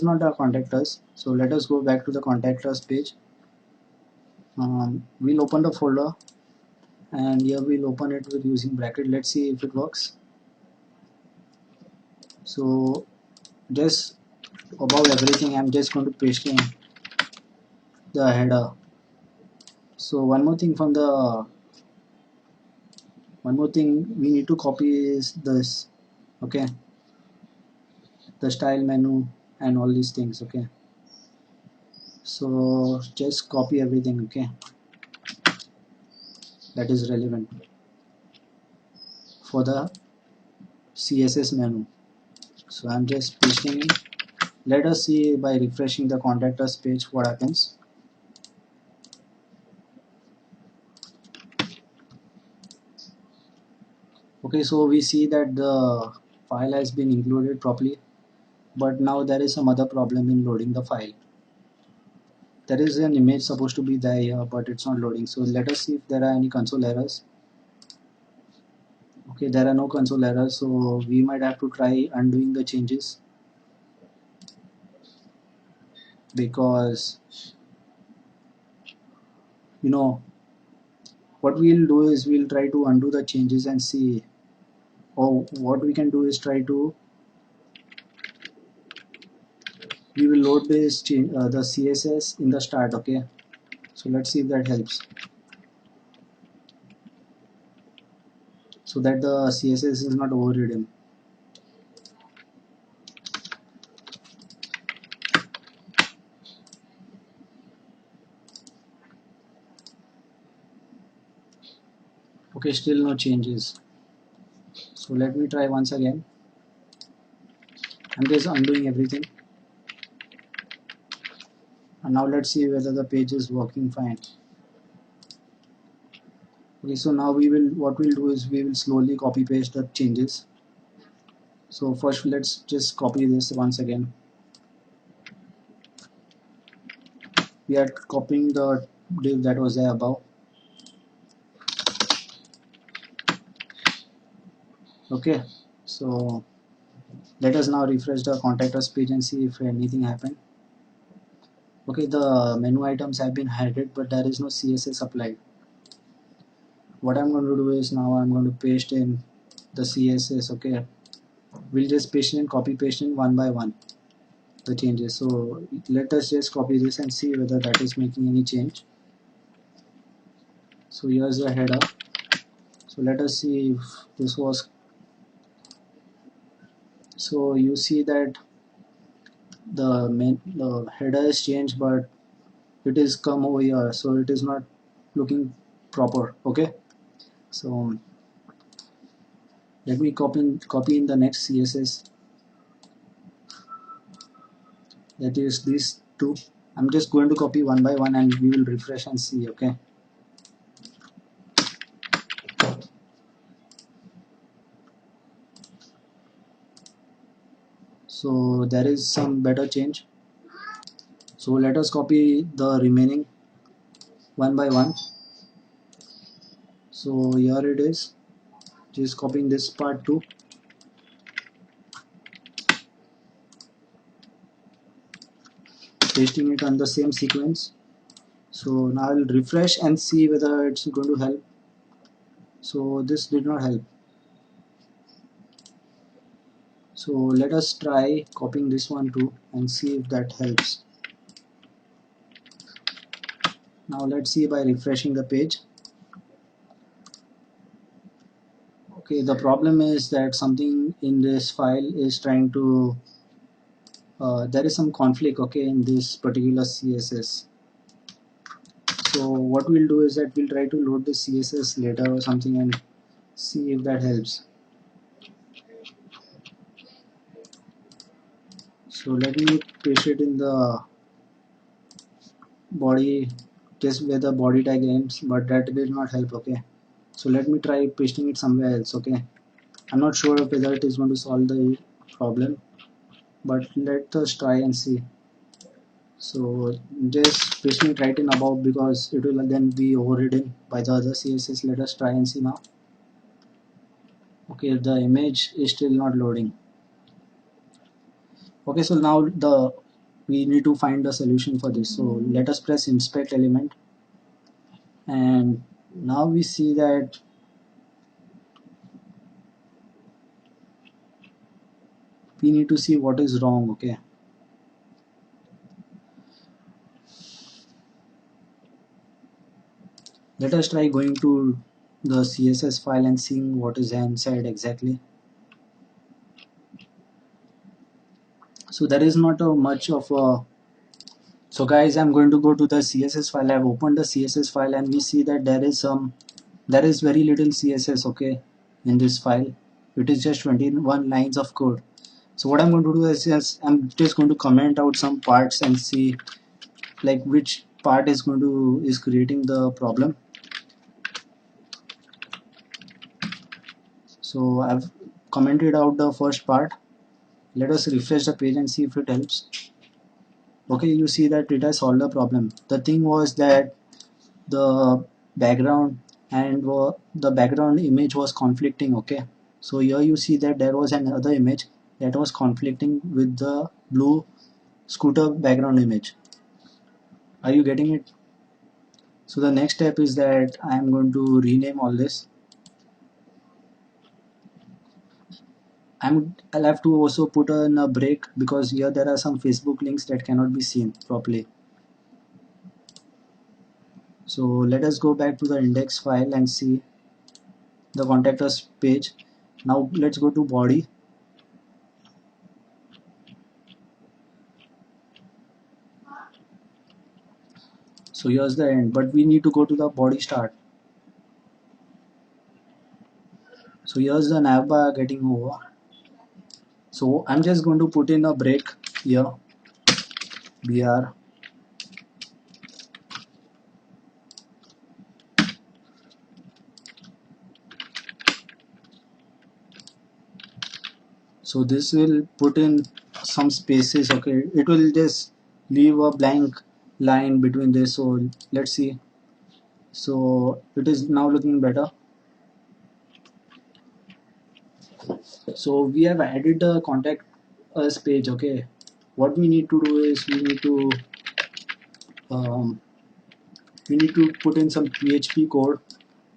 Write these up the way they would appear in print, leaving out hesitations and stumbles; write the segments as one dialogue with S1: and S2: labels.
S1: not our contact us. So let us go back to the contact us page. We'll open the folder, and here we'll open it with using bracket. Let's see if it works. So just above everything, I'm just going to paste in the header. So one more thing we need to copy is this. Okay, the style menu and all these things. Okay, so just copy everything. Okay, that is relevant for the CSS menu. So I'm just pasting in. Let us see by refreshing the contact us page what happens. Okay, so we see that the file has been included properly, but now there is some other problem in loading the file. There is an image supposed to be there here, but it's not loading. So let us see if there are any console errors. Okay, there are no console errors, so we might have to try undoing the changes, because you know what we'll do is we'll try to undo the changes and see, or what we can do is try to, we will load this the CSS in the start. Okay, so let's see if that helps, so that the CSS is not overridden. Okay, still no changes. So let me try once again. I'm just undoing everything, and now let's see whether the page is working fine. Okay, so now what we'll do is we will slowly copy paste the changes. So first let's just copy this once again. We are copying the div that was there above. Okay, so let us now refresh the contact us page and see if anything happened. Okay, the menu items have been added, but there is no CSS applied. What I'm going to do is now I'm going to paste in the CSS. Okay, we'll just paste in, copy paste in one by one the changes. So let us just copy this and see whether that is making any change. So here's the header. So let us see if this was. So you see that the header is changed, but it is come over here, so it is not looking proper. Okay, so let me copy in the next CSS, that is these two. I'm just going to copy one by one and we will refresh and see. Okay, so there is some better change. So let us copy the remaining one by one. So here it is, just copying this part too. Pasting it on the same sequence. So now I'll refresh and see whether it's going to help. So this did not help. So let us try copying this one too and see if that helps. Now let's see by refreshing the page. Okay, the problem is that something in this file is trying to there is some conflict, okay, in this particular CSS. So what we'll do is that we'll try to load the CSS later or something and see if that helps. So let me paste it in the body, just where the body tag ends, but that did not help. Okay, so let me try pasting it somewhere else. Okay, I'm not sure whether it is going to solve the problem, but let us try and see. So just pasting it right in above, because it will then be overridden by the other CSS. Let us try and see now. Okay, the image is still not loading. Okay, so now the we need to find a solution for this. So let us press inspect element, and now we see that we need to see what is wrong. Okay, let us try going to the CSS file and seeing what is inside exactly. So there is not a much of a. So guys, I'm going to go to the CSS file. I've opened the CSS file and we see that there is very little CSS, okay, in this file. It is just 21 lines of code. So what I'm going to do is I'm just going to comment out some parts and see like which part is creating the problem. So I've commented out the first part. Let us refresh the page and see if it helps. Okay, you see that it has solved the problem. The thing was that the background and the background image was conflicting. Okay, so here you see that there was another image that was conflicting with the blue scooter background image. Are you getting it? So the next step is that I am going to rename all this. I'll have to also put in a break because here there are some Facebook links that cannot be seen properly. So let us go back to the index file and see the contact us page. Now let's go to body. So here's the end, but we need to go to the body start. So here's the navbar getting over. So I'm just going to put in a break here, br. So this will put in some spaces. Okay, it will just leave a blank line between this. So let's see. So it is now looking better. So we have added the contact us page. Okay, what we need to do is um, we need to put in some PHP code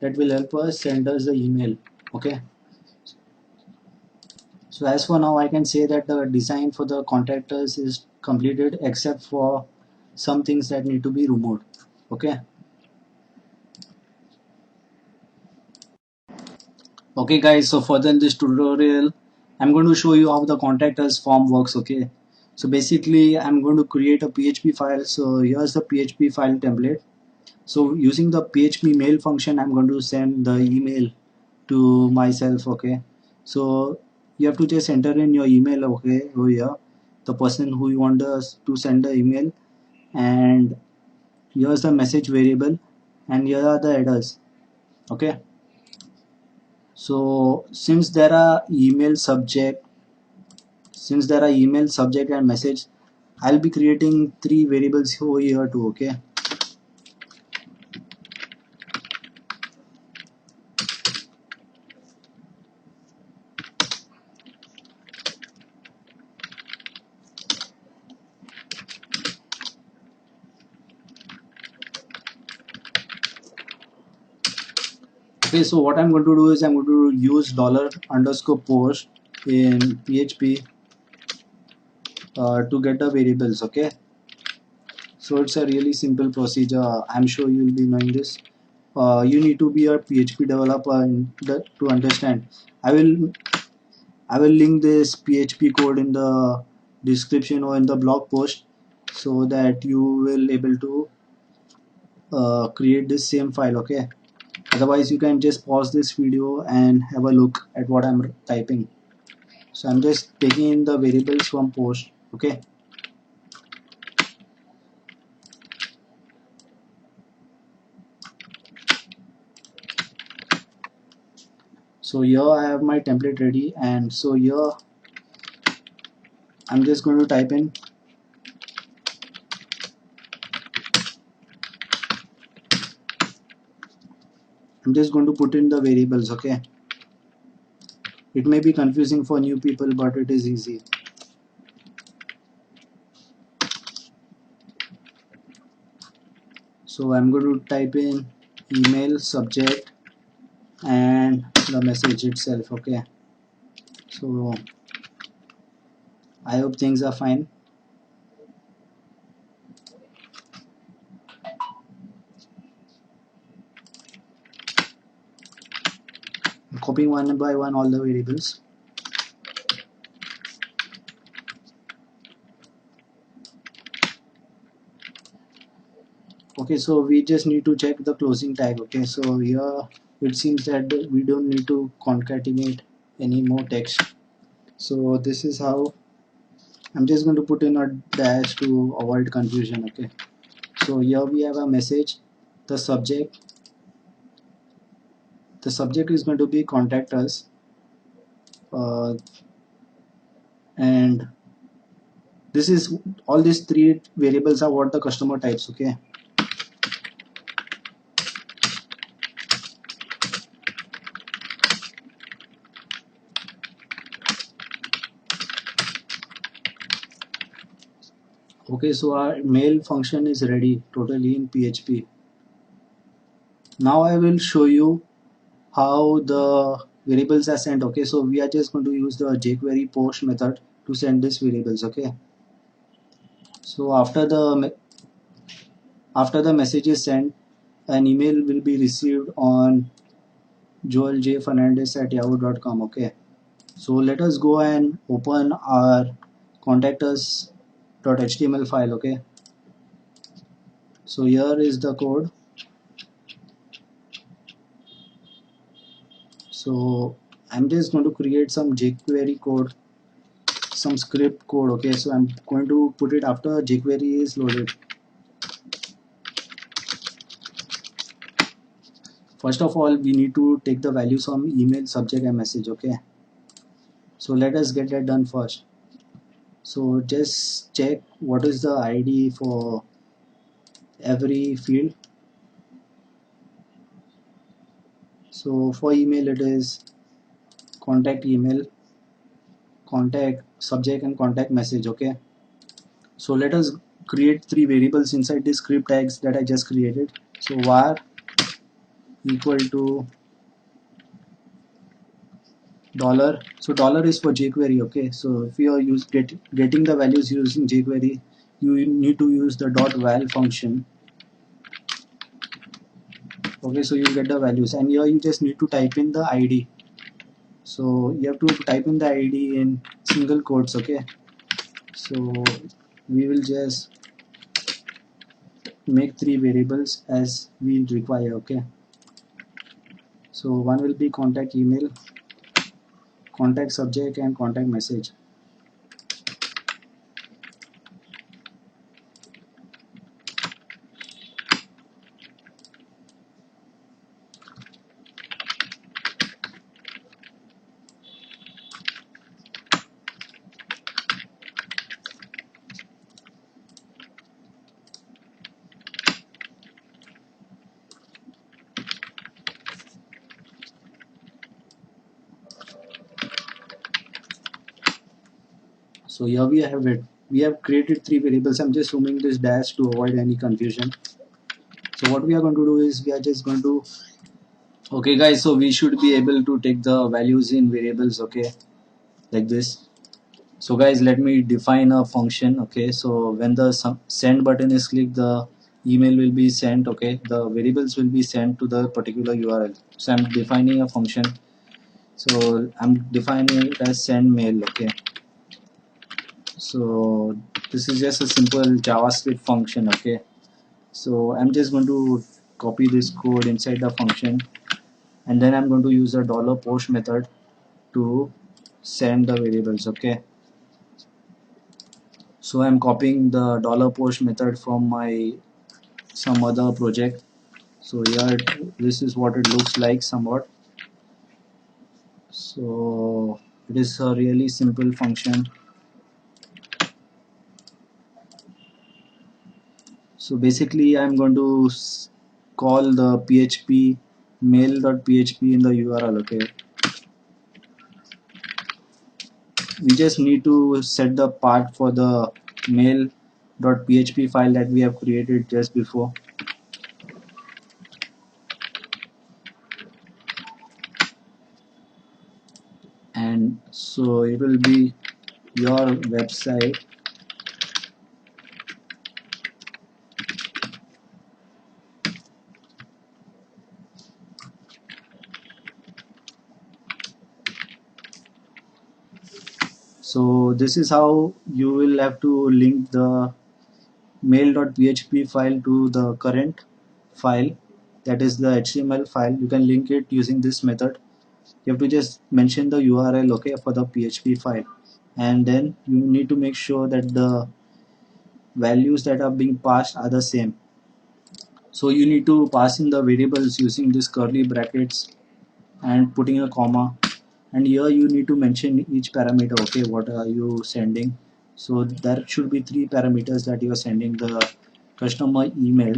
S1: that will help us send us the email. Okay, so as for now I can say that the design for the contact us is completed except for some things that need to be removed. Okay. Okay guys, so further in this tutorial, I'm going to show you how the contact us form works. Okay, so basically I'm going to create a PHP file. So here's the PHP file template. So using the PHP mail function, I'm going to send the email to myself. Okay, so you have to just enter in your email, okay, over here, the person who you want us to send the email, and here's the message variable, and here are the headers. Okay, so since there are email subject and message, I'll be creating three variables over here too. Okay, okay, so what I'm going to do is I'm going to use dollar underscore post in PHP to get the variables. Okay, so it's a really simple procedure. I'm sure you'll be knowing this. You need to be a PHP developer to understand. I will link this PHP code in the description or in the blog post so that you will able to create this same file. Okay, otherwise you can just pause this video and have a look at what I'm typing. So I'm just taking in the variables from post. Okay, so here I have my template ready, and so here I'm just going to type in. I'm just going to put in the variables. Okay, it may be confusing for new people, but it is easy. So I'm going to type in email subject and the message itself. Okay, so I hope things are fine. I'm copying one by one all the variables. Okay, so we just need to check the closing tag. Okay, so here it seems that we don't need to concatenate any more text. So this is how I'm just going to put in a dash to avoid confusion. Okay, so here we have a message. The subject is going to be contact us, uh, and this is all these three variables are what the customer types. Okay, okay, so our mail function is ready totally in PHP. Now I will show you how the variables are sent. Okay, so we are just going to use the jQuery post method to send these variables. Okay, so after the message is sent, an email will be received on joeljfernandez@yahoo.com. Okay, so let us go and open our contact us.html file. Okay, so here is the code. So I'm just going to create some jQuery code, some script code. Okay, so I'm going to put it after jQuery is loaded. First of all, we need to take the values from email, subject and message. Okay, so let us get that done first. So just check what is the ID for every field. So for email it is contact email, contact subject and contact message. Okay, so let us create three variables inside the script tags that I just created. So var equal to dollar. So dollar is for jQuery. Okay, so if you are getting the values using jQuery, you need to use the .val function. Okay, so you get the values, and here you just need to type in the ID. So you have to type in the ID in single quotes. Okay, so we will just make three variables as we require. Okay, so one will be contact email, contact subject and contact message. So here we have it. We have created three variables. I'm just zooming this dash to avoid any confusion. So what we are going to do is we are just going to, okay guys, so we should be able to take the values in variables. Okay, like this. So guys, let me define a function. Okay, so when the send button is clicked, the email will be sent. Okay, the variables will be sent to the particular URL. So I'm defining a function. So I'm defining it as send mail. Okay, so this is just a simple JavaScript function. Okay, so I'm just going to copy this code inside the function, and then I'm going to use the $post method to send the variables. Okay, so I'm copying the $post method from my some other project. So here this is what it looks like somewhat. So it is a really simple function. So basically I'm going to call the php mail.php in the URL. Okay, we just need to set the path for the mail.php file that we have created just before. So it will be your website so this is how you will have to link the mail.php file to the current file, that is the HTML file. You can link it using this method. You have to just mention the URL, okay, for the PHP file, and then you need to make sure that the values that are being passed are the same. So you need to pass in the variables using this curly brackets and putting a comma, and here you need to mention each parameter, okay, what are you sending. So there should be 3 parameters that you are sending: the customer email,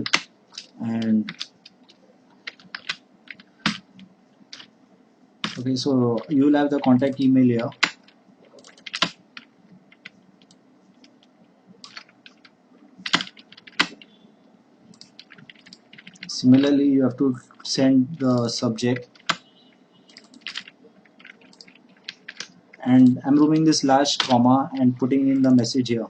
S1: and okay, so you will have the contact email here. Similarly, you have to send the subject, and I'm removing this last comma and putting in the message here.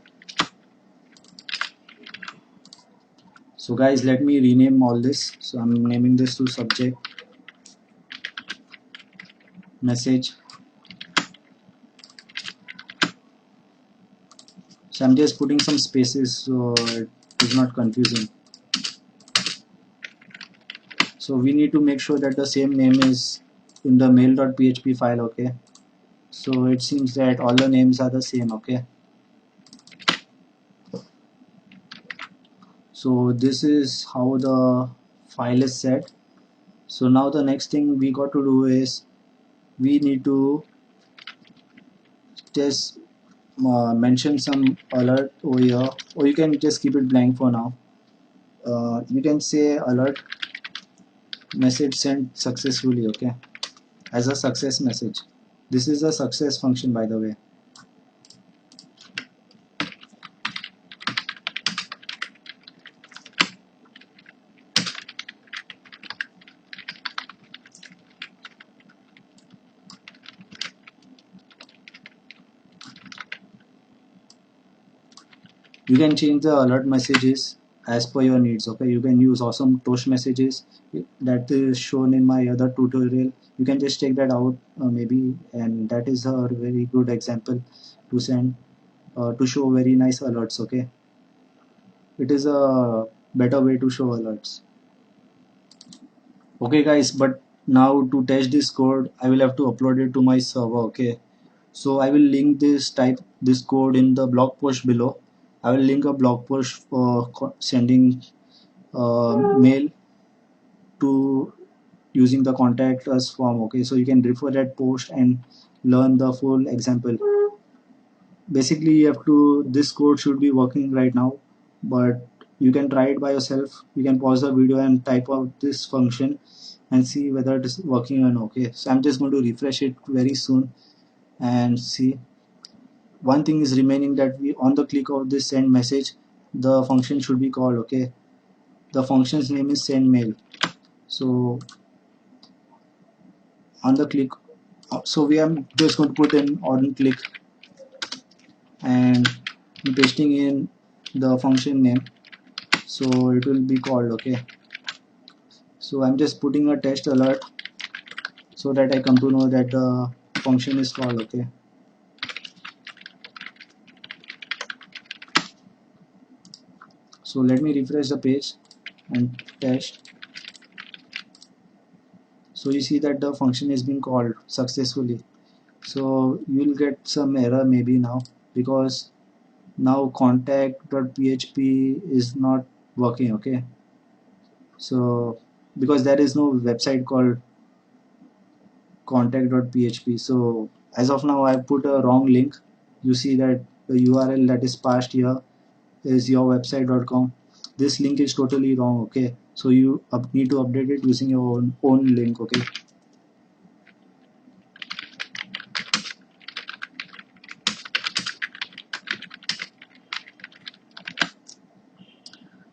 S1: So guys, let me rename all this. So I'm naming this to subject, message. So I'm just putting some spaces so it is not confusing. So we need to make sure that the same name is in the mail.php file, okay. So it seems that all the names are the same, okay. So this is how the file is set. So now the next thing we got to do is we need to just mention some alert over here, or you can just keep it blank for now. You can say alert message sent successfully, okay, as a success message. This is a success function, by the way. You can change the alert messages as per your needs, okay. You can use awesome toast messages that is shown in my other tutorial. You can just check that out, maybe, and that is a very good example to send to show very nice alerts, okay. It is a better way to show alerts. Okay guys, but now to test this code I will have to upload it to my server, okay. So I will link this code in the blog post below. I will link a blog post for sending mail to using the contact us form, okay. So you can refer that post and learn the full example. Basically you have to, this code should be working right now, but you can try it by yourself. You can pause the video and type out this function and see whether it is working or not, okay. So I'm just going to refresh it very soon and see. One thing is remaining, that we, on the click of this send message, the function should be called, okay. The function's name is send mail. So on the click, so we are just going to put in on click and pasting in the function name, so it will be called, okay. So I'm just putting a test alert so that I come to know that the function is called, okay. So let me refresh the page and test. So you see that the function is being called successfully. So you'll get some error maybe now, because now contact.php is not working, okay. So because there is no website called contact.php, so as of now I put a wrong link. You see that the URL that is passed here is yourwebsite.com. This link is totally wrong, okay. So you need to update it using your own link, okay.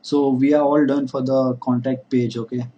S1: So we are all done for the contact page, okay.